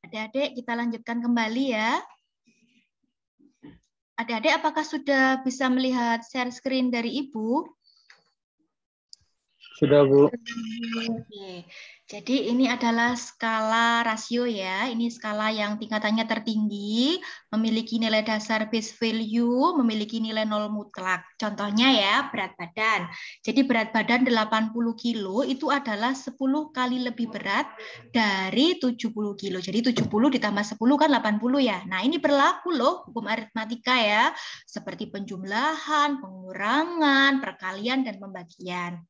Adik-adik, kita lanjutkan kembali ya. Adik-adik, apakah sudah bisa melihat share screen dari Ibu? Sudah, Bu. Oke. Jadi ini adalah skala rasio ya. Ini skala yang tingkatannya tertinggi, memiliki nilai dasar base value, memiliki nilai 0 mutlak. Contohnya ya, berat badan. Jadi berat badan 80 kilo itu adalah 10 kali lebih berat dari 70 kilo. Jadi 70 ditambah 10 kan 80 ya. Nah ini berlaku loh hukum aritmatika ya. Seperti penjumlahan, pengurangan, perkalian, dan pembagian.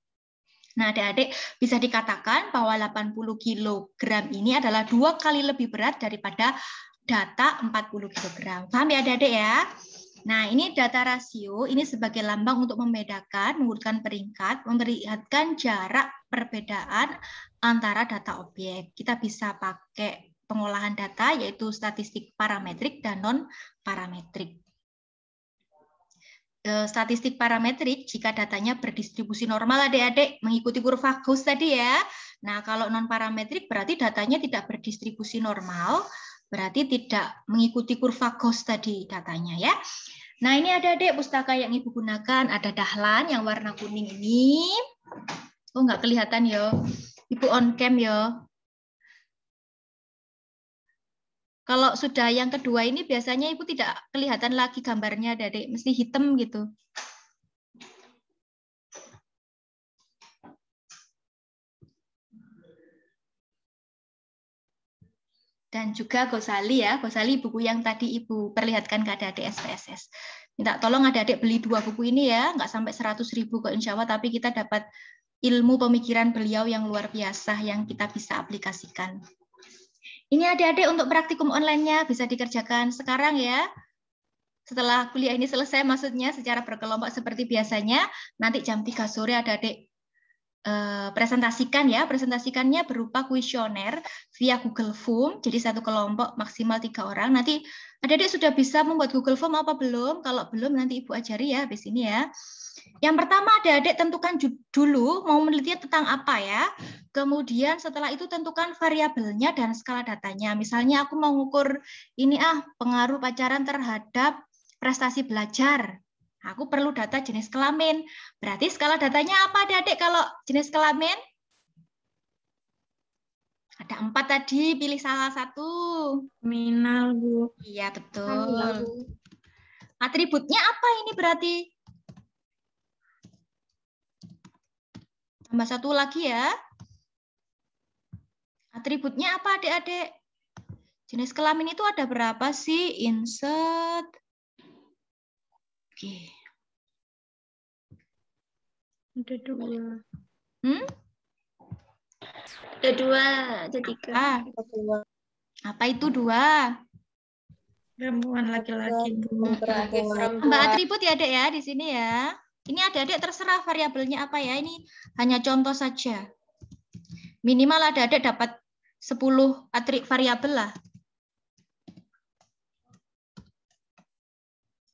Nah, adik-adik bisa dikatakan bahwa 80 kg ini adalah 2 kali lebih berat daripada data 40 kg. Paham ya adik-adik ya? Nah, ini data rasio, ini sebagai lambang untuk membedakan, mengurutkan peringkat, memperlihatkan jarak perbedaan antara data objek. Kita bisa pakai pengolahan data, yaitu statistik parametrik dan non-parametrik. Statistik parametrik jika datanya berdistribusi normal adik-adik mengikuti kurva Gauss tadi ya. Nah, kalau non parametrik berarti datanya tidak berdistribusi normal, berarti tidak mengikuti kurva Gauss tadi datanya ya. Nah, ini adik-adik pustaka yang Ibu gunakan, ada Dahlan yang warna kuning ini. Oh, nggak kelihatan ya. Ibu on cam ya. Kalau sudah yang kedua ini biasanya Ibu tidak kelihatan lagi gambarnya adik-adik, mesti hitam gitu. Dan juga Gosali ya, Gosali buku yang tadi Ibu perlihatkan ke adik-adik SPSS. Minta tolong adik-adik beli 2 buku ini ya, nggak sampai 100.000 kok insya Allah, tapi kita dapat ilmu pemikiran beliau yang luar biasa yang kita bisa aplikasikan. Ini adik-adik untuk praktikum online-nya bisa dikerjakan sekarang ya. Setelah kuliah ini selesai maksudnya secara berkelompok seperti biasanya, nanti jam 3 sore adik-adik presentasikannya berupa kuesioner via Google Form, jadi satu kelompok maksimal 3 orang. Nanti adik-adik sudah bisa membuat Google Form apa belum? Kalau belum nanti Ibu ajari ya habis ini ya. Yang pertama adik-adik tentukan dulu mau meneliti tentang apa ya. Kemudian setelah itu tentukan variabelnya dan skala datanya. Misalnya aku mau ngukur ini pengaruh pacaran terhadap prestasi belajar. Aku perlu data jenis kelamin. Berarti skala datanya apa adik-adik kalau jenis kelamin? Ada 4 tadi, pilih salah satu. Nominal, Bu. Iya, betul. Atributnya apa ini berarti? Tambah satu lagi ya. Atributnya apa adik-adik? Jenis kelamin itu ada berapa sih? Insert. Oke. Ada 2. Ada 2, ada 3. Apa itu 2? Perempuan laki-laki, Bu. Tambah atribut ya adik ya di sini ya. Ini adik-adik terserah variabelnya apa ya. Ini hanya contoh saja. Minimal adik-adik dapat 10 variabel lah.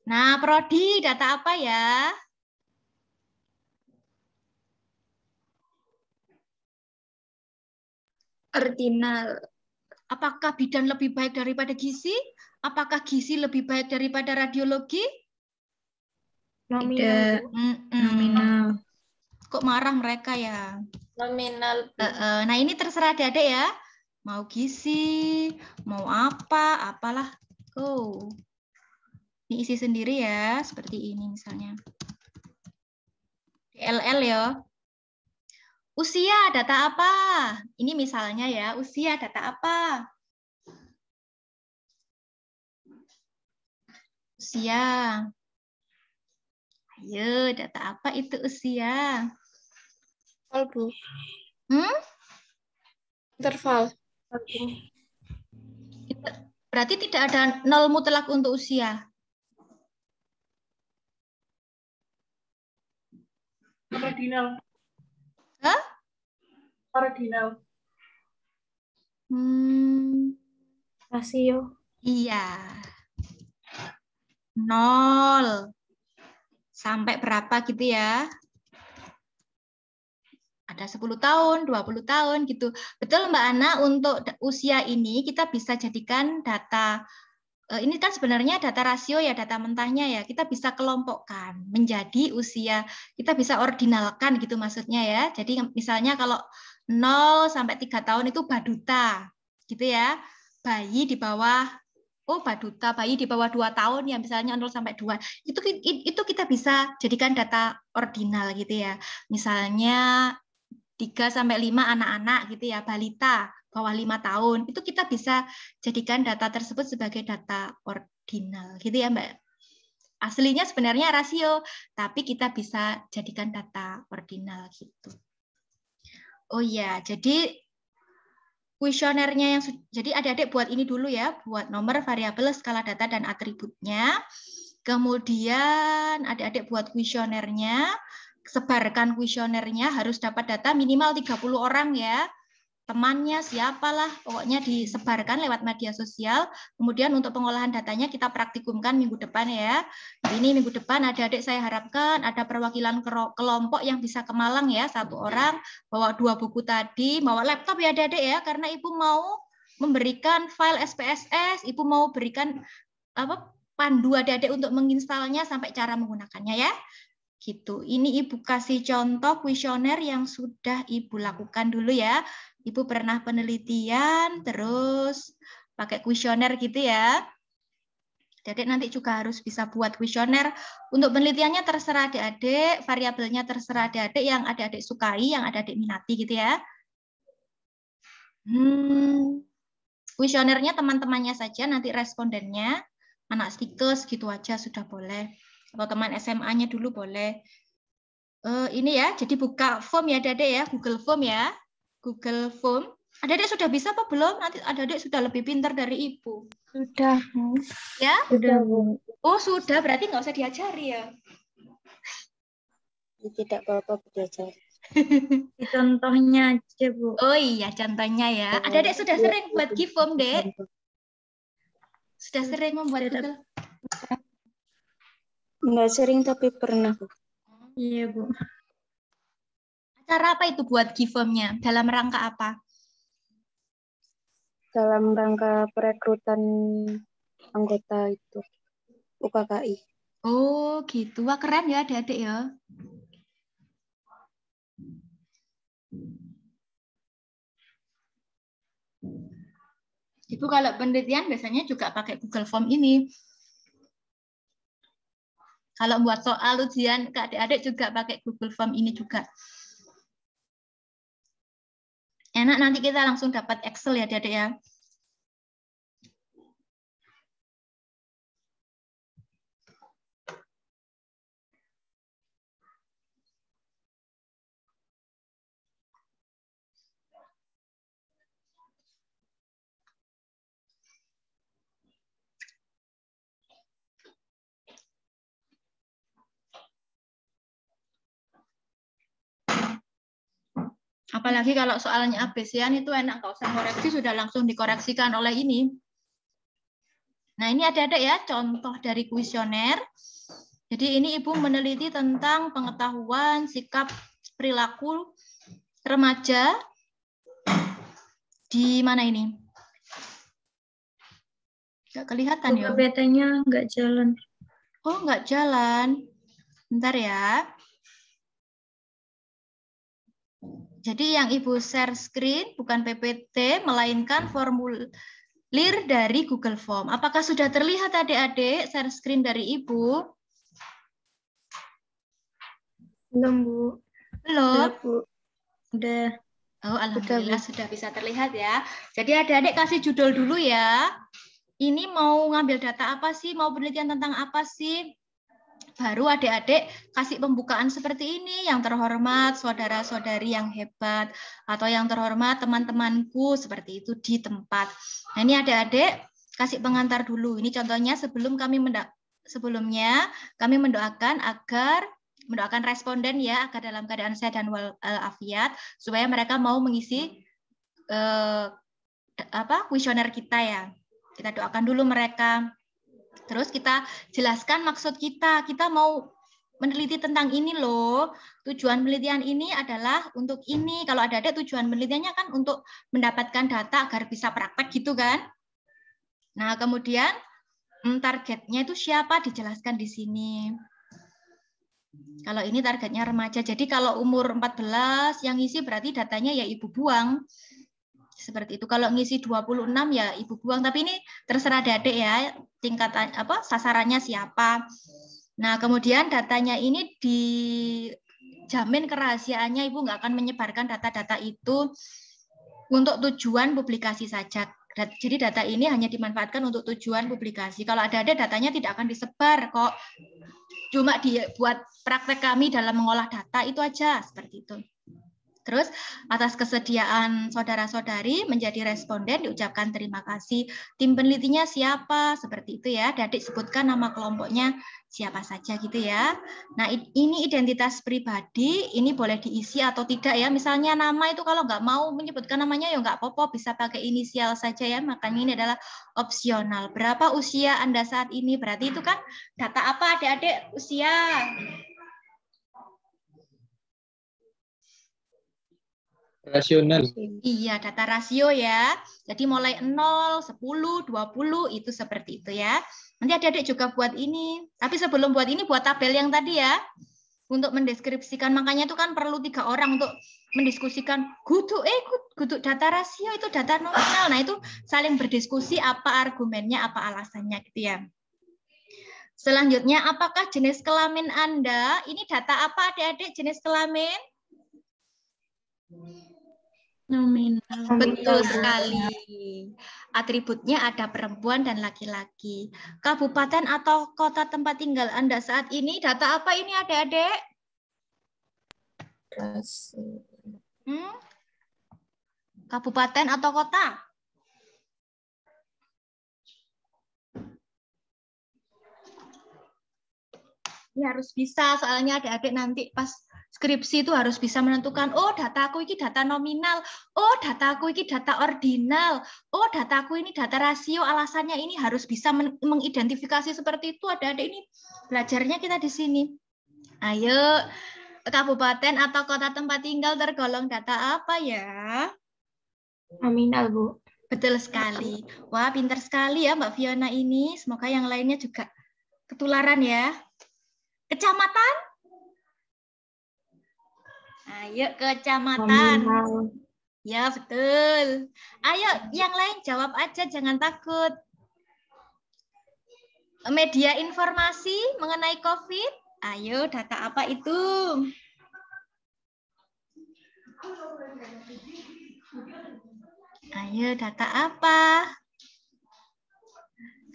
Nah, prodi data apa ya? Ordinal. Apakah bidan lebih baik daripada gizi? Apakah gizi lebih baik daripada radiologi? Nominal. Nominal. Kok marah mereka ya? Nominal. Nah, ini terserah adik-adik ya. Mau gizi, mau apa, apalah. Oh. Ini isi sendiri ya, seperti ini misalnya. DLL ya. Usia data apa? Ini misalnya ya, usia data apa? Usia. Ayo, data apa itu usia? Interval, Bu. Interval. Berarti tidak ada 0 mutlak untuk usia. Ordinal. Hah? Ordinal. Rasio. Iya. 0. Sampai berapa gitu ya? Ada 10 tahun, 20 tahun gitu. Betul Mbak Ana, untuk usia ini kita bisa jadikan data, ini kan sebenarnya data rasio ya, data mentahnya ya, kita bisa kelompokkan menjadi usia, kita bisa ordinalkan gitu maksudnya ya. Jadi misalnya kalau 0 sampai 3 tahun itu baduta gitu ya. Bayi di bawah baduta, bayi di bawah 2 tahun ya, misalnya 0 sampai 2. Itu kita bisa jadikan data ordinal gitu ya. Misalnya 3 sampai 5 anak-anak gitu ya, balita bawah 5 tahun. Itu kita bisa jadikan data tersebut sebagai data ordinal gitu ya, Mbak. Aslinya sebenarnya rasio, tapi kita bisa jadikan data ordinal gitu. Oh iya, jadi kuesionernya jadi adik-adik buat ini dulu ya, buat nomor, variabel, skala data, dan atributnya. Kemudian adik-adik buat kuesionernya, sebarkan kuesionernya, harus dapat data minimal 30 orang ya. Temannya siapalah, pokoknya disebarkan lewat media sosial. Kemudian untuk pengolahan datanya kita praktikumkan minggu depan ya. Ini minggu depan adik-adik saya harapkan ada perwakilan kelompok yang bisa ke Malang ya, 1 orang, bawa 2 buku tadi, bawa laptop ya adik-adik ya, karena Ibu mau memberikan file SPSS, Ibu mau berikan pandu adik-adik untuk menginstalnya sampai cara menggunakannya ya. Gitu. Ini Ibu kasih contoh kuesioner yang sudah Ibu lakukan dulu ya. Ibu pernah penelitian, terus pakai kuesioner gitu ya. Adik nanti juga harus bisa buat kuesioner. Untuk penelitiannya terserah adik-adik, variabelnya terserah adik-adik yang adik-adik sukai, yang adik-adik minati gitu ya. Kuesionernya teman-temannya saja, nanti respondennya, anak stikes gitu aja sudah boleh. Kalau teman SMA-nya dulu boleh. Ini ya, jadi buka form ya adik-adik ya, Google Form ya. Google Form. Adik-adik sudah bisa apa belum? Nanti adik-adik sudah lebih pintar dari Ibu. Sudah, Bu. Ya? Sudah, Bu. Oh, sudah. Berarti nggak usah diajari ya? Tidak apa-apa belajar. Di contohnya aja, Bu. Oh iya, contohnya ya. Adik-adik sudah sering buat Giform, Dek? Sudah sering membuat Google? Enggak sering, tapi pernah. Iya, Bu. Acara apa itu buat Giformnya? Dalam rangka apa? Dalam rangka perekrutan anggota itu UKKI. Oh gitu, wah keren ya adik-adik ya. Ibu kalau penelitian biasanya juga pakai Google Form ini. Kalau buat soal ujian ke adik-adik juga pakai Google Form ini juga. Enak, nanti kita langsung dapat Excel ya adik-adik ya. Apalagi kalau soalnya ABC-an itu enak, nggak usah koreksi, sudah langsung dikoreksikan oleh ini. Nah ini ada ya contoh dari kuesioner. Jadi ini Ibu meneliti tentang pengetahuan sikap perilaku remaja di mana ini? Nggak kelihatan ya? PT-nya nggak jalan. Oh nggak jalan. Bentar ya. Jadi yang Ibu share screen bukan PPT, melainkan formulir dari Google Form. Apakah sudah terlihat adik-adik share screen dari Ibu? Belum, Bu. Belum? Udah, Bu. Udah. Oh, alhamdulillah sudah bisa terlihat ya. Jadi adik-adik kasih judul dulu ya. Ini mau ngambil data apa sih? Mau penelitian tentang apa sih? Baru adik-adik kasih pembukaan seperti ini, yang terhormat saudara-saudari yang hebat, atau yang terhormat teman-temanku, seperti itu di tempat. Nah ini adik-adik kasih pengantar dulu. Ini contohnya sebelumnya kami mendoakan responden ya, agar dalam keadaan sehat dan walafiat, supaya mereka mau mengisi kuesioner kita ya. Kita doakan dulu mereka. Terus kita jelaskan maksud kita mau meneliti tentang ini loh. Tujuan penelitian ini adalah untuk ini. Kalau ada tujuan penelitiannya kan untuk mendapatkan data agar bisa praktek gitu kan. Nah, kemudian targetnya itu siapa dijelaskan di sini. Kalau ini targetnya remaja. Jadi kalau umur 14 yang ngisi berarti datanya ya ibu buang. Seperti itu. Kalau ngisi 26 ya ibu buang. Tapi ini terserah adik ya, tingkatan apa sasarannya siapa. Nah, kemudian datanya ini dijamin kerahasiaannya, Ibu nggak akan menyebarkan data-data itu untuk tujuan publikasi saja. Jadi data ini hanya dimanfaatkan untuk tujuan publikasi. Kalau ada datanya tidak akan disebar kok. Cuma dibuat praktek kami dalam mengolah data itu aja, seperti itu. Terus atas kesediaan saudara-saudari menjadi responden diucapkan terima kasih. Tim penelitinya siapa? Seperti itu ya. Adik sebutkan nama kelompoknya siapa saja gitu ya. Nah ini identitas pribadi, ini boleh diisi atau tidak ya. Misalnya nama itu kalau nggak mau menyebutkan namanya ya nggak apa-apa, bisa pakai inisial saja ya. Makanya ini adalah opsional. Berapa usia Anda saat ini? Berarti itu kan data apa adik-adik usia? Rasional. Iya, data rasio ya. Jadi mulai 0, 10, 20 itu seperti itu ya. Nanti adik-adik juga buat ini. Tapi sebelum buat ini buat tabel yang tadi ya. Untuk mendeskripsikan, makanya itu kan perlu 3 orang untuk mendiskusikan kudu data rasio itu data nominal. Nah, itu saling berdiskusi apa argumennya, apa alasannya gitu ya. Selanjutnya, apakah jenis kelamin Anda? Ini data apa adik-adik jenis kelamin? Nominal. Betul sekali. Atributnya ada perempuan dan laki-laki. Kabupaten atau kota tempat tinggal Anda saat ini, data apa ini adik-adik? Kabupaten atau kota? Ini harus bisa, soalnya adik-adik nanti pas skripsi itu harus bisa menentukan, oh dataku ini data nominal, oh dataku ini data ordinal, oh dataku ini data rasio, alasannya ini harus bisa mengidentifikasi seperti itu. Adik-adik ini belajarnya kita di sini. Ayo, kabupaten atau kota tempat tinggal tergolong data apa ya? Nominal, Bu. Betul sekali. Wah, pintar sekali ya Mbak Fiona ini. Semoga yang lainnya juga ketularan ya. Kecamatan? Ayo kecamatan. Nominal. Ya, betul. Ayo yang lain jawab aja, jangan takut. Media informasi mengenai COVID? Ayo, data apa itu? Ayo, data apa?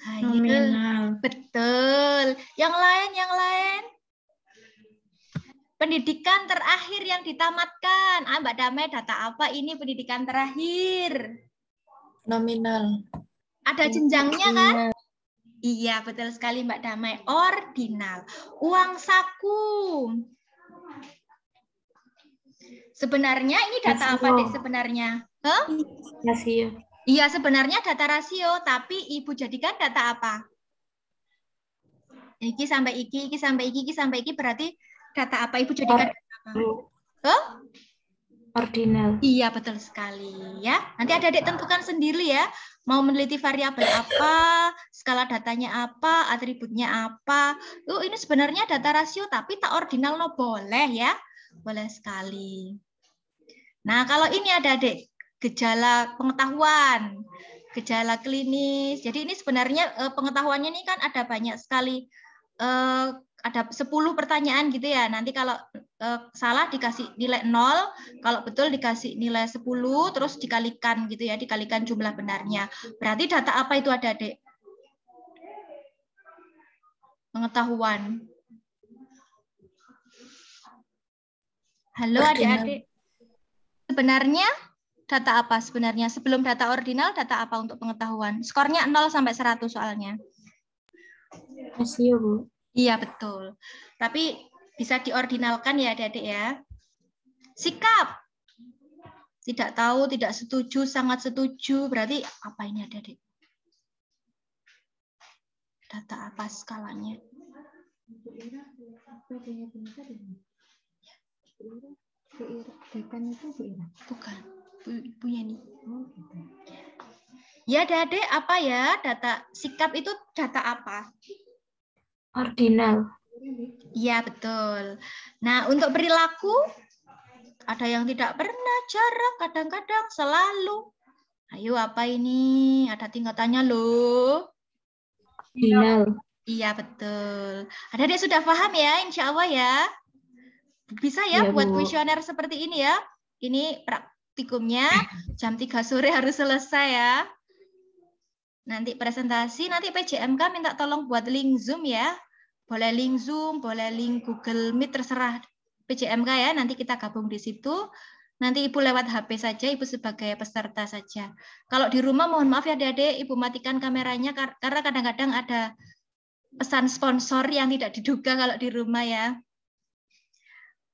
Ayo. Nominal. Betul. Yang lain, yang lain? Pendidikan terakhir yang ditamatkan. Mbak Damai, data apa ini pendidikan terakhir? Nominal. Ada jenjangnya kan? Iya, betul sekali Mbak Damai. Ordinal. Uang saku. Sebenarnya ini data apa, Dek, sebenarnya? Huh? Rasio. Iya, sebenarnya data rasio, tapi Ibu jadikan data apa? Iki sampai iki sampai iki sampai iki berarti data apa? Ibu jadikan data apa? Huh? Ordinal. Iya, betul sekali ya. Nanti adik-adik tentukan sendiri ya. Mau meneliti variabel apa, skala datanya apa, atributnya apa. Ini sebenarnya data rasio tapi tak ordinal no boleh ya. Boleh sekali. Nah, kalau ini ada adik gejala pengetahuan, gejala klinis. Jadi ini sebenarnya pengetahuannya ini kan ada banyak sekali. Ada 10 pertanyaan gitu ya. Nanti kalau salah dikasih nilai 0, kalau betul dikasih nilai 10, terus dikalikan gitu ya, dikalikan jumlah benarnya. Berarti data apa itu ada, Dek? Pengetahuan. Halo adik-adik. Sebenarnya data apa sebenarnya? Sebelum data ordinal, data apa untuk pengetahuan? Skornya 0 sampai 100 soalnya. Rasio, Bu. Iya, betul. Tapi bisa diordinalkan ya adik-adik ya. Sikap. Tidak tahu, tidak setuju, sangat setuju. Berarti apa ini adik-adik? Data apa skalanya? Dekan itu Bu Ira? Bukan, Bu Yeni. Oh, gitu. Ya, Adik-adik, apa ya data sikap itu data apa? Ordinal. Iya, betul. Nah, untuk perilaku ada yang tidak pernah, jarang, kadang-kadang, selalu. Ayo, apa ini? Ada tingkatannya loh. Ordinal. Iya, betul. Adik-adik sudah paham ya, insya Allah ya. Bisa ya, Iya, buat Bu. kuesioner seperti ini ya. Ini praktikumnya jam 3 sore harus selesai ya. Nanti presentasi, nanti PJMK minta tolong buat link Zoom ya. Boleh link Zoom, boleh link Google Meet, terserah PJMK ya. Nanti kita gabung di situ. Nanti Ibu lewat HP saja, Ibu sebagai peserta saja. Kalau di rumah mohon maaf ya Adik-adik, Ibu matikan kameranya karena kadang-kadang ada pesan sponsor yang tidak diduga kalau di rumah ya.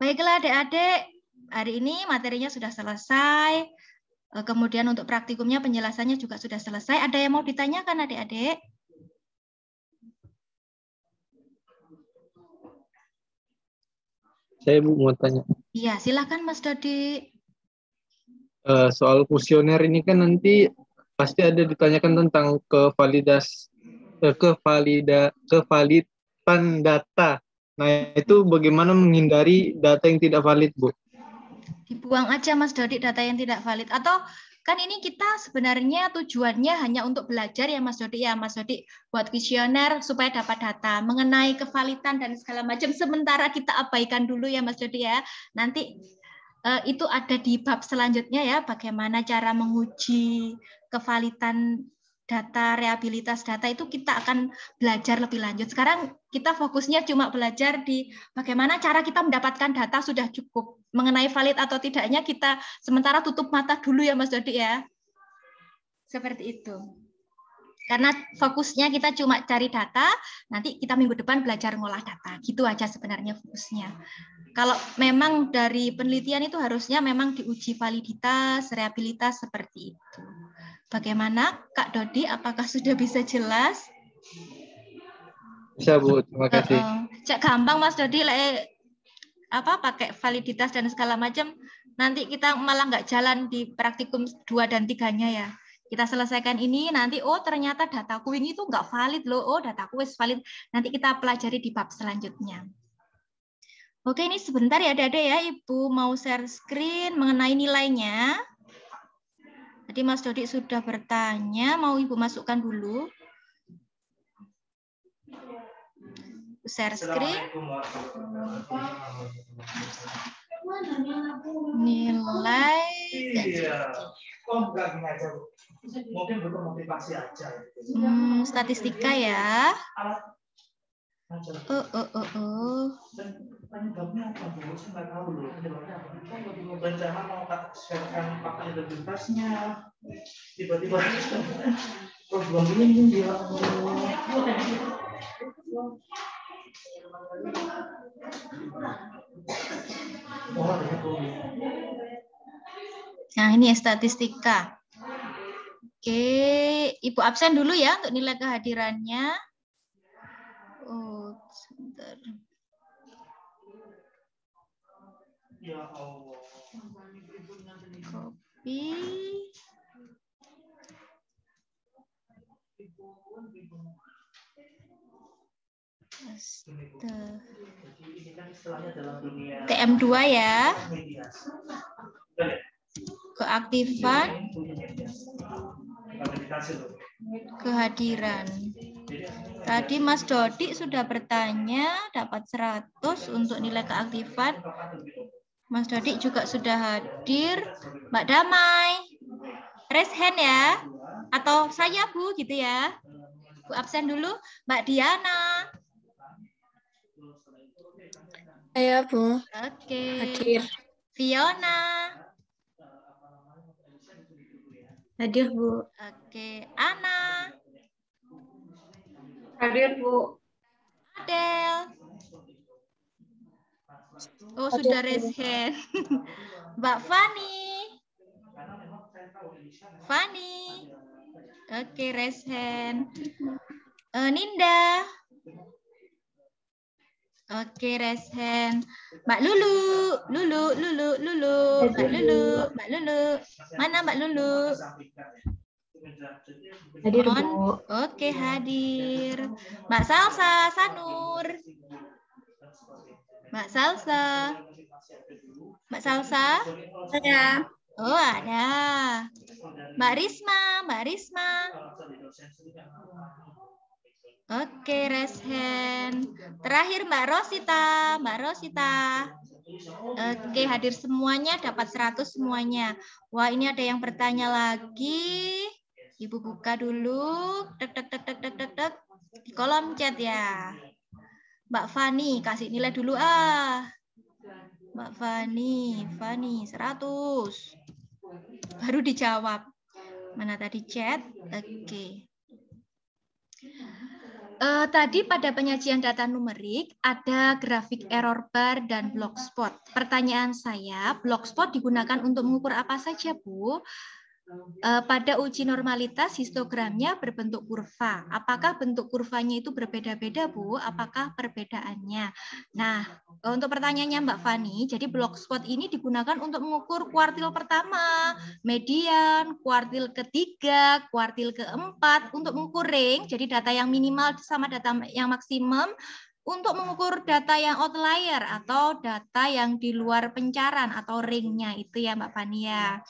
Baiklah Adik-adik, hari ini materinya sudah selesai. Kemudian untuk praktikumnya penjelasannya juga sudah selesai. Ada yang mau ditanyakan Adik-adik? Saya Bu mau tanya. Iya, silakan Mas Dodi. Soal kuesioner ini kan nanti pasti ada ditanyakan tentang kevalidan data. Nah, itu bagaimana menghindari data yang tidak valid, Bu? Dibuang aja Mas Dodi data yang tidak valid. Atau kan ini kita sebenarnya tujuannya hanya untuk belajar ya Mas Dodi ya. Mas Dodi buat kuesioner supaya dapat data mengenai kevalidan dan segala macam. Sementara kita abaikan dulu ya Mas Dodi ya. Nanti itu ada di bab selanjutnya ya. Bagaimana cara menguji kevalidan data, rehabilitas data itu kita akan belajar lebih lanjut. Sekarang kita fokusnya cuma belajar di bagaimana cara kita mendapatkan data sudah cukup. Mengenai valid atau tidaknya kita sementara tutup mata dulu ya Mas Dodi ya. Seperti itu. Karena fokusnya kita cuma cari data, nanti kita minggu depan belajar ngolah data. Gitu aja sebenarnya fokusnya. Kalau memang dari penelitian itu harusnya memang diuji validitas, reliabilitas seperti itu. Bagaimana Kak Dodi, apakah sudah bisa jelas? Bisa Bu, terima kasih. Cak gampang Mas Dodi, pakai validitas dan segala macam, nanti kita malah nggak jalan di praktikum 2 dan 3-nya ya. Kita selesaikan ini, nanti ternyata dataku ini tuh nggak valid loh, dataku wis valid. Nanti kita pelajari di bab selanjutnya. Oke, ini sebentar ya Adik-adik ya, Ibu mau share screen mengenai nilainya. Tadi Mas Dodi sudah bertanya, mau Ibu masukkan dulu. Share screen. Nilai. Mungkin butuh motivasi aja. Statistika ya. Penyebabnya apa Bu? Saya nggak tahu loh penyebabnya apa. Kita berencana mau sharekan fakta integritasnya, tiba-tiba program ini dia Nah ini ya statistika. Oke, Ibu absen dulu ya untuk nilai kehadirannya. Sebentar. ya Allah. Copy. TM2 ya. Keaktifan. Kehadiran. Tadi Mas Dodi sudah bertanya dapat 100 untuk nilai keaktifan. Mas Dodi juga sudah hadir. Mbak Damai. Raise hand ya. Atau saya Bu gitu ya. Bu absen dulu. Mbak Diana. Saya Bu. Oke. Hadir. Fiona. Hadir Bu. Oke. Ana. Hadir Bu. Adel. Oh sudah raise hand. Mbak Fani. Fani. Oke, raise hand. Ninda. Oke, raise hand. Mbak Lulu. Mbak Lulu. Mana Mbak Lulu? Hadir, On. Bu. Oke, hadir. Mbak Salsa, Sanur. Mbak Salsa. Mbak Salsa? Saya. Oh, ada. Mbak Risma. Oke, raise hand. Terakhir Mbak Rosita. Oke, hadir semuanya, dapat 100 semuanya. Wah, ini ada yang bertanya lagi. Ibu buka dulu. Tek. Di kolom chat ya. Mbak Fani, kasih nilai dulu Mbak Fani, 100. Baru dijawab. Mana tadi chat? Oke. Tadi pada penyajian data numerik ada grafik error bar dan blogspot. Pertanyaan saya, blogspot digunakan untuk mengukur apa saja, Bu? Pada uji normalitas histogramnya berbentuk kurva. Apakah bentuk kurvanya itu berbeda-beda, Bu? Apakah perbedaannya? Nah, untuk pertanyaannya Mbak Fani, jadi blogspot ini digunakan untuk mengukur kuartil pertama, median, kuartil ketiga, kuartil keempat, untuk mengukur range, jadi data yang minimal sama data yang maksimum, untuk mengukur data yang outlier atau data yang di luar pencaran atau ring-nya itu ya Mbak Fani ya.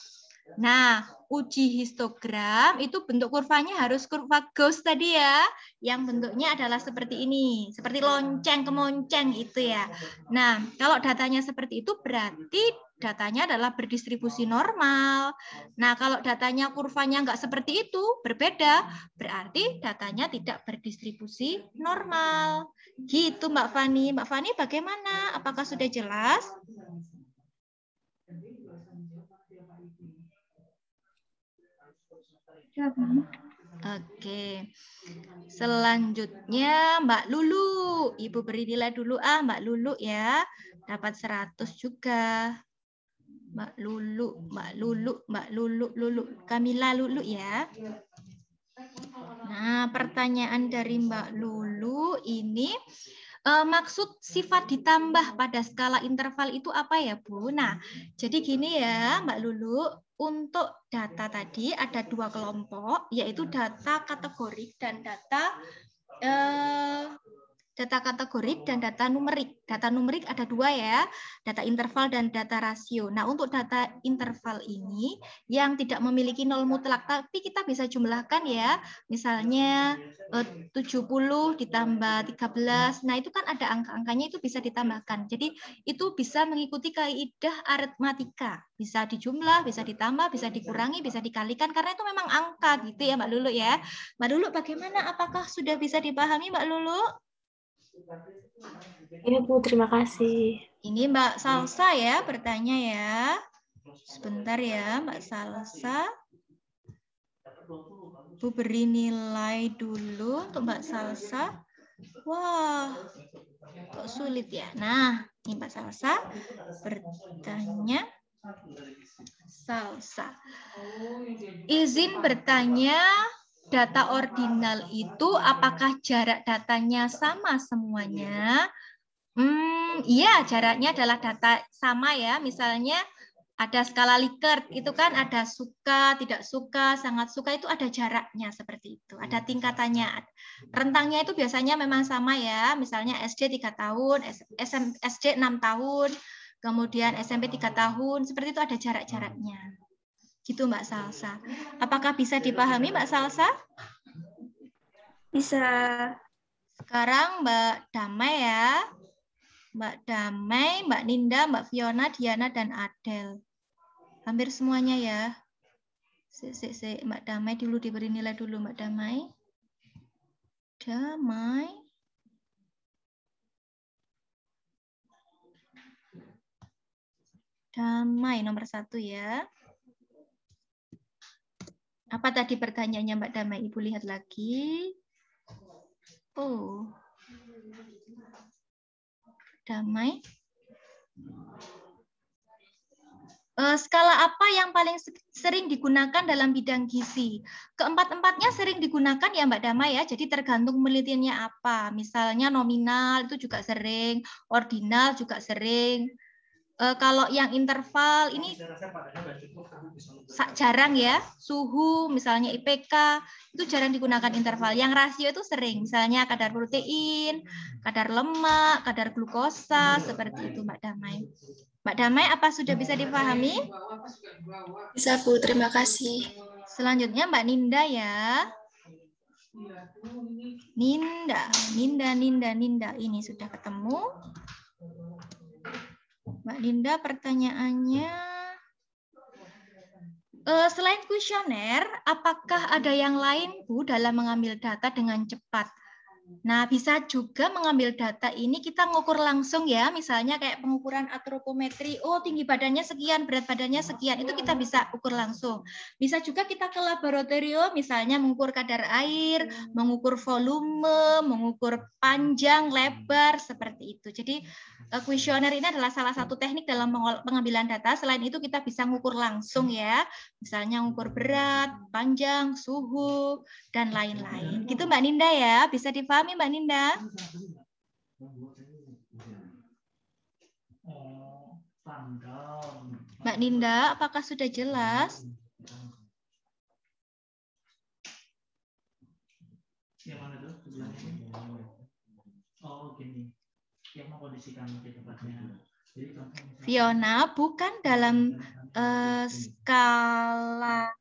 Nah, uji histogram itu bentuk kurvanya harus kurva Gauss tadi ya, yang bentuknya adalah seperti ini, seperti lonceng kemonceng itu ya. Nah, kalau datanya seperti itu berarti datanya adalah berdistribusi normal. Nah, kalau datanya kurvanya nggak seperti itu, berbeda, berarti datanya tidak berdistribusi normal. Gitu Mbak Fani. Mbak Fani bagaimana? Apakah sudah jelas? Oke. Selanjutnya Mbak Lulu. Ibu beri nilai dulu Mbak Lulu ya. Dapat 100 juga. Mbak Lulu. Kamila Lulu ya. Nah, pertanyaan dari Mbak Lulu ini, maksud sifat ditambah pada skala interval itu apa ya, Bu? Nah, jadi gini ya, Mbak Lulu, untuk data tadi ada 2 kelompok, yaitu data kategorik dan data kategorik dan data numerik. Data numerik ada 2 ya, data interval dan data rasio. Nah, untuk data interval ini yang tidak memiliki nol mutlak, tapi kita bisa jumlahkan ya, misalnya 70 ditambah 13. Nah, itu kan ada angka-angkanya, itu bisa ditambahkan. Jadi, itu bisa mengikuti kaidah aritmatika. Bisa dijumlah, bisa ditambah, bisa dikurangi, bisa dikalikan, karena itu memang angka gitu ya Mbak Lulu ya. Mbak Lulu bagaimana? Apakah sudah bisa dipahami Mbak Lulu? Iya, Bu. Terima kasih. Ini Mbak Salsa ya bertanya ya. Sebentar ya Mbak Salsa. Bu beri nilai dulu untuk Mbak Salsa. Wah, kok sulit ya. Nah, ini Mbak Salsa bertanya. Salsa. Izin bertanya, data ordinal itu apakah jarak datanya sama semuanya? Iya, jaraknya adalah data sama ya. Misalnya ada skala Likert, itu kan ada suka, tidak suka, sangat suka, itu ada jaraknya seperti itu. Ada tingkatannya. Rentangnya itu biasanya memang sama ya. Misalnya SD 3 tahun, SD 6 tahun, kemudian SMP 3 tahun, seperti itu ada jarak-jaraknya. Gitu Mbak Salsa. Apakah bisa dipahami Mbak Salsa? Bisa. Sekarang Mbak Damai ya. Mbak Damai, Mbak Ninda, Mbak Fiona, Diana, dan Adel. Hampir semuanya ya. Mbak Damai dulu diberi nilai dulu Mbak Damai. Damai nomor 1 ya. Apa tadi pertanyaannya Mbak Damai? Ibu lihat lagi. Oh. Damai. Skala apa yang paling sering digunakan dalam bidang gizi? Keempat-empatnya sering digunakan ya Mbak Damai ya, jadi tergantung penelitiannya apa. Misalnya nominal itu juga sering, ordinal juga sering. Kalau yang interval ini jarang ya, suhu misalnya IPK itu jarang digunakan interval. Yang rasio itu sering, misalnya kadar protein, kadar lemak, kadar glukosa, seperti itu Mbak Damai. Mbak Damai, apa sudah bisa dipahami? Bisa Bu, terima kasih. Selanjutnya Mbak Ninda ya. Ninda. Ini sudah ketemu. Mbak Ninda, pertanyaannya, selain kuesioner, apakah ada yang lain Bu dalam mengambil data dengan cepat? Nah, bisa juga mengambil data ini kita ngukur langsung ya, misalnya kayak pengukuran antropometri, oh tinggi badannya sekian, berat badannya sekian, itu kita bisa ukur langsung. Bisa juga kita ke laboratorium, misalnya mengukur kadar air, mengukur volume, mengukur panjang, lebar, seperti itu. Jadi, kuesioner ini adalah salah satu teknik dalam pengambilan data. Selain itu kita bisa mengukur langsung ya, misalnya mengukur berat, panjang, suhu, dan lain-lain. Gitu Mbak Ninda ya, bisa dipahami Mbak Ninda? Mbak Ninda, apakah sudah jelas? Yang mana tuh? Oh, gini. Yang mengkondisikan di tempatnya. Fiona, bukan dalam skala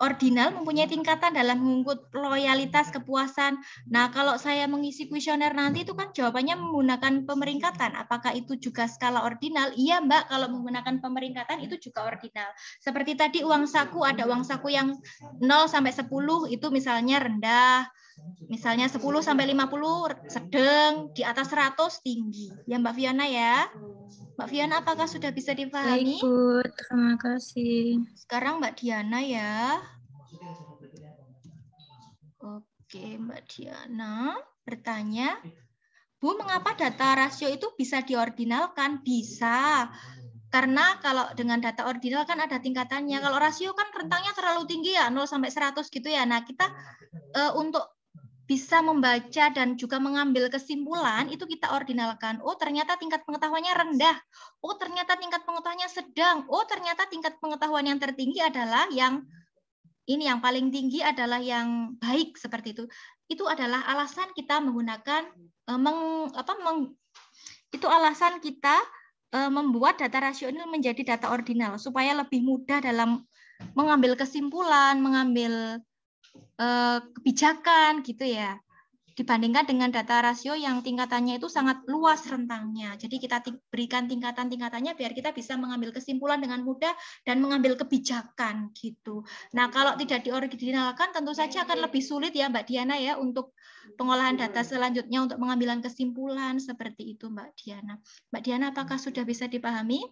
ordinal mempunyai tingkatan dalam mengukur loyalitas kepuasan. Nah, kalau saya mengisi kuesioner nanti itu kan jawabannya menggunakan pemeringkatan. Apakah itu juga skala ordinal? Iya, Mbak, kalau menggunakan pemeringkatan itu juga ordinal. Seperti tadi uang saku, ada uang saku yang 0 sampai 10 itu misalnya rendah. Misalnya 10 sampai 50 sedang, di atas 100 tinggi. Ya Mbak Fiona ya. Mbak Fiona, apakah sudah bisa dipahami? Baik Bu, terima kasih. Sekarang Mbak Diana ya. Oke, Mbak Diana bertanya, Bu, mengapa data rasio itu bisa diordinalkan? Bisa. Karena kalau dengan data ordinal kan ada tingkatannya. Kalau rasio kan rentangnya terlalu tinggi ya, 0 sampai 100 gitu ya. Nah, kita untuk bisa membaca dan juga mengambil kesimpulan, itu kita ordinalkan. Oh, ternyata tingkat pengetahuannya rendah. Oh, ternyata tingkat pengetahuannya sedang. Oh, ternyata tingkat pengetahuan yang tertinggi adalah yang ini, yang paling tinggi adalah yang baik, seperti itu. Itu adalah alasan kita menggunakan, itu alasan kita membuat data rasional menjadi data ordinal, supaya lebih mudah dalam mengambil kesimpulan, mengambil kebijakan gitu ya, dibandingkan dengan data rasio yang tingkatannya itu sangat luas rentangnya. Jadi kita berikan tingkatan-tingkatannya biar kita bisa mengambil kesimpulan dengan mudah dan mengambil kebijakan gitu. Nah, kalau tidak diordinalkan tentu saja akan lebih sulit ya Mbak Diana ya untuk pengolahan data selanjutnya untuk pengambilan kesimpulan seperti itu Mbak Diana. Mbak Diana, apakah sudah bisa dipahami?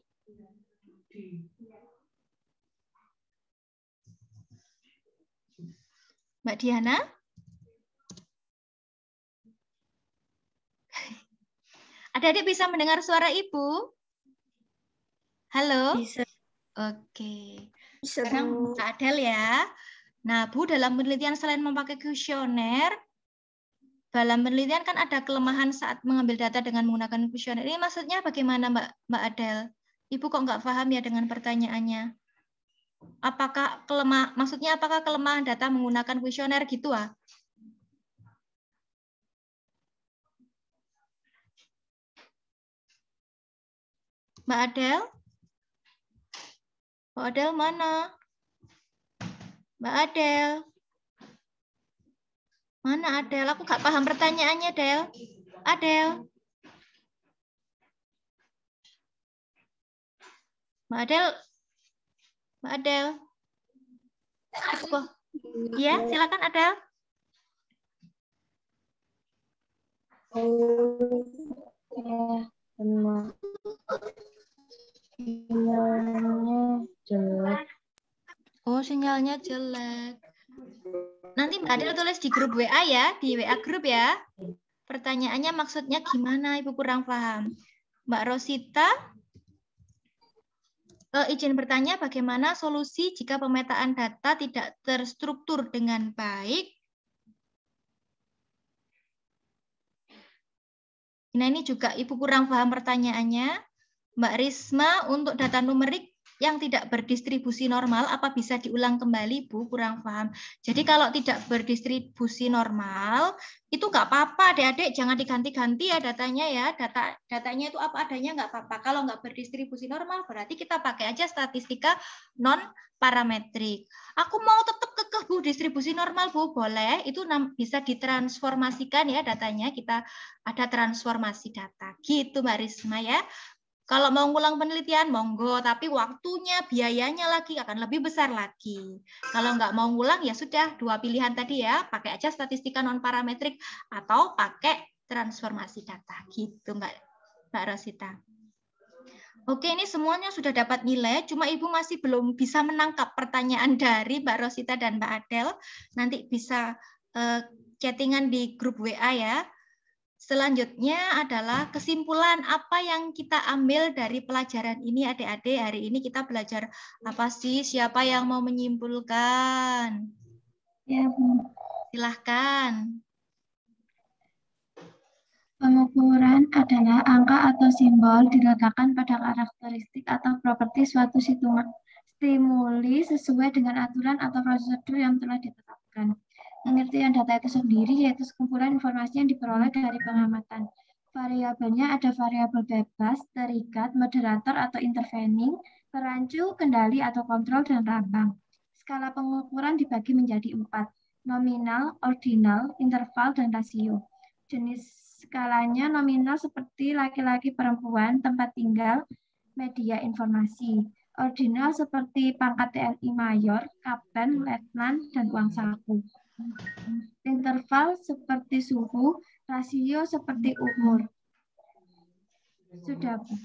Mbak Diana? Adik-adik bisa mendengar suara Ibu? Halo? Bisa. Oke. Bisa, Sekarang Kak Adel ya. Nah, Bu, dalam penelitian selain memakai kuesioner, dalam penelitian kan ada kelemahan saat mengambil data dengan menggunakan kuesioner. Ini maksudnya bagaimana Mbak Adel? Ibu kok nggak paham ya dengan pertanyaannya? Maksudnya apakah kelemahan data menggunakan kuesioner gitu ah? Mbak Adel? Mbak Adel mana? Mbak Adel? Mana Adel? Aku nggak paham pertanyaannya, Del. Adel? Mbak Adel? Mbak Adel? Iya, silakan Adel. Sinyalnya jelek. Oh, sinyalnya jelek. Nanti Mbak Adel tulis di grup WA ya, di WA grup ya. Pertanyaannya maksudnya gimana? Ibu kurang paham. Mbak Rosita? Izin bertanya, bagaimana solusi jika pemetaan data tidak terstruktur dengan baik? Nah, ini juga Ibu kurang paham pertanyaannya. Mbak Risma, untuk data numerik yang tidak berdistribusi normal, apa bisa diulang kembali, Bu? Kurang paham. Jadi kalau tidak berdistribusi normal, itu nggak apa-apa, adik-adik, jangan diganti-ganti ya datanya ya. Datanya itu apa adanya nggak apa-apa. Kalau nggak berdistribusi normal, berarti kita pakai aja statistika non-parametrik. Aku mau tetap kekeh, Bu, distribusi normal, Bu, boleh. Itu bisa ditransformasikan ya datanya, kita ada transformasi data. Gitu, Mbak Risma ya. Kalau mau ngulang penelitian, monggo, tapi waktunya, biayanya lagi akan lebih besar lagi. Kalau nggak mau ngulang, ya sudah, dua pilihan tadi ya, pakai aja statistika non-parametrik atau pakai transformasi data. Gitu, Mbak Rosita. Oke, ini semuanya sudah dapat nilai, cuma Ibu masih belum bisa menangkap pertanyaan dari Mbak Rosita dan Mbak Adel. Nanti bisa chattingan di grup WA ya. Selanjutnya adalah kesimpulan apa yang kita ambil dari pelajaran ini adik-adik. Hari ini kita belajar apa sih? Siapa yang mau menyimpulkan? Ya, Bu. Silahkan. Pengukuran adalah angka atau simbol diletakkan pada karakteristik atau properti suatu stimuli sesuai dengan aturan atau prosedur yang telah ditetapkan. Pengertian data itu sendiri yaitu sekumpulan informasi yang diperoleh dari pengamatan. Variabelnya ada variabel bebas, terikat, moderator atau intervening, perancu, kendali atau kontrol, dan rambang. Skala pengukuran dibagi menjadi 4, nominal, ordinal, interval, dan rasio. Jenis skalanya nominal seperti laki-laki, perempuan, tempat tinggal, media informasi. Ordinal seperti pangkat TNI Mayor, Kapten, Letnan, dan uang saku. Interval seperti suhu, rasio seperti umur. Sudah, Bu.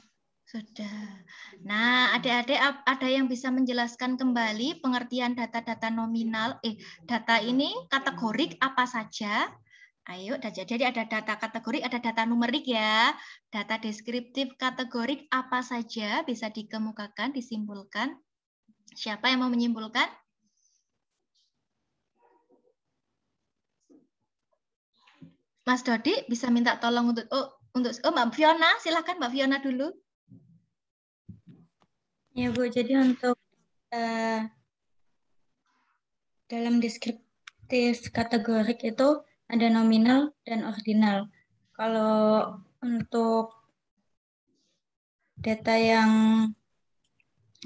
Sudah. Nah, adik-adik ada yang bisa menjelaskan kembali pengertian data-data nominal, data ini kategorik apa saja? Ayo, jadi ada data kategorik, ada data numerik ya. Data deskriptif kategorik apa saja bisa dikemukakan, disimpulkan. Siapa yang mau menyimpulkan? Mas Dodi bisa minta tolong untuk Mbak Fiona, silakan Mbak Fiona dulu. Ya Bu, jadi untuk dalam deskriptif kategorik itu ada nominal dan ordinal. Kalau untuk data yang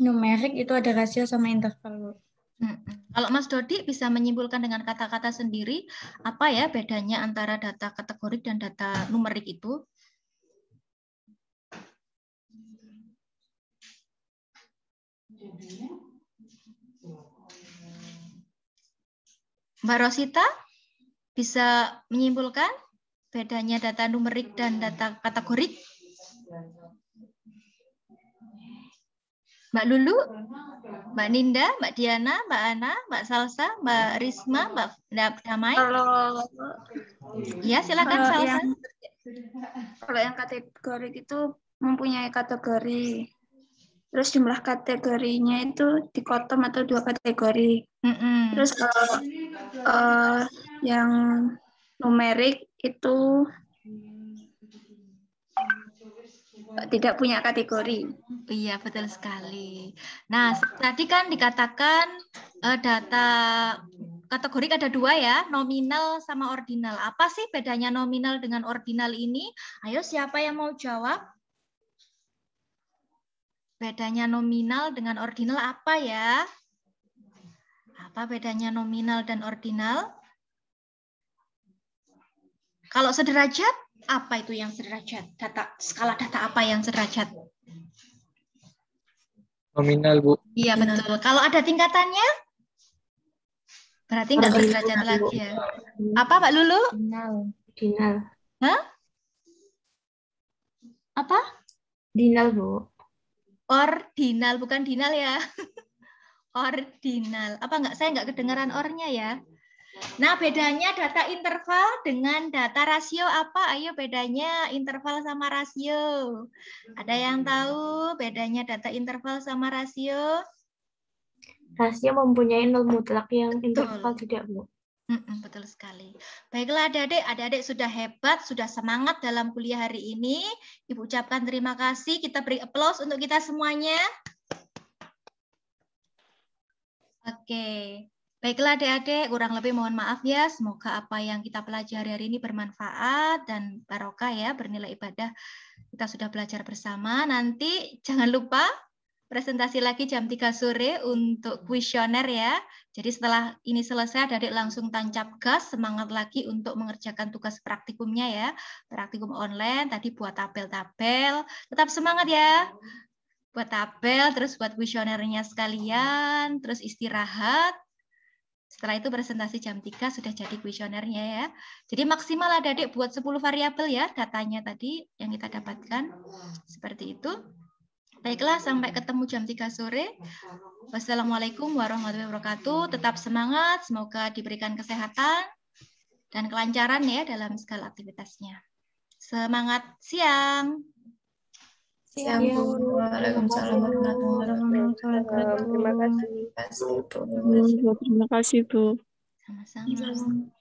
numerik itu ada rasio sama interval, Bu. Kalau Mas Dodi bisa menyimpulkan dengan kata-kata sendiri, apa ya bedanya antara data kategorik dan data numerik itu? Mbak Rosita bisa menyimpulkan bedanya data numerik dan data kategorik? Mbak Lulu, Mbak Ninda, Mbak Diana, Mbak Ana, Mbak Salsa, Mbak Risma, Mbak Damai. Ya, silakan Salsa. Kalau yang kategorik itu mempunyai kategori. Terus jumlah kategorinya itu dikotom atau 2 kategori. Terus kalau yang numerik itu tidak punya kategori. Iya, betul sekali. Nah, tadi kan dikatakan data kategorik ada 2 ya, nominal sama ordinal. Apa sih bedanya nominal dengan ordinal ini? Ayo, siapa yang mau jawab? Bedanya nominal dengan ordinal apa ya? Apa bedanya nominal dan ordinal? Kalau sederajat, apa itu yang sederajat? Skala data apa yang sederajat? Nominal, Bu. Iya, betul. Kalau ada tingkatannya? Berarti nggak sederajat lagi ya. Apa, Pak Lulu? Ordinal. Hah? Apa? Ordinal, Bu. Ordinal, bukan dinal ya. Ordinal. Apa enggak? Saya nggak kedengaran ornya ya. Nah, bedanya data interval dengan data rasio apa? Ayo bedanya interval sama rasio. Ada yang tahu bedanya data interval sama rasio? Rasio mempunyai nol mutlak, yang interval tidak, Bu. Betul sekali. Baiklah adik-adik sudah hebat, sudah semangat dalam kuliah hari ini. Ibu ucapkan terima kasih. Kita beri aplaus untuk kita semuanya. Oke. Baiklah adik-adik, kurang lebih mohon maaf ya. Semoga apa yang kita pelajari hari ini bermanfaat dan barokah ya, bernilai ibadah. Kita sudah belajar bersama. Nanti jangan lupa presentasi lagi jam 3 sore untuk kuesioner ya. Jadi setelah ini selesai, adik langsung tancap gas, semangat lagi untuk mengerjakan tugas praktikumnya ya. Praktikum online, tadi buat tabel-tabel. Tetap semangat ya. Buat tabel, terus buat kuesionernya sekalian, terus istirahat. Setelah itu presentasi jam 3 sudah jadi kuesionernya ya. Jadi maksimal adik buat 10 variabel ya datanya tadi yang kita dapatkan. Seperti itu. Baiklah, sampai ketemu jam 3 sore. Wassalamualaikum warahmatullahi wabarakatuh. Tetap semangat, semoga diberikan kesehatan dan kelancaran ya dalam segala aktivitasnya. Semangat siang. Siang, Bu. Waalaikumsalam warahmatullahi wabarakatuh. Terima kasih. Terima kasih, Bu. Terima kasih, Bu. Sama-sama.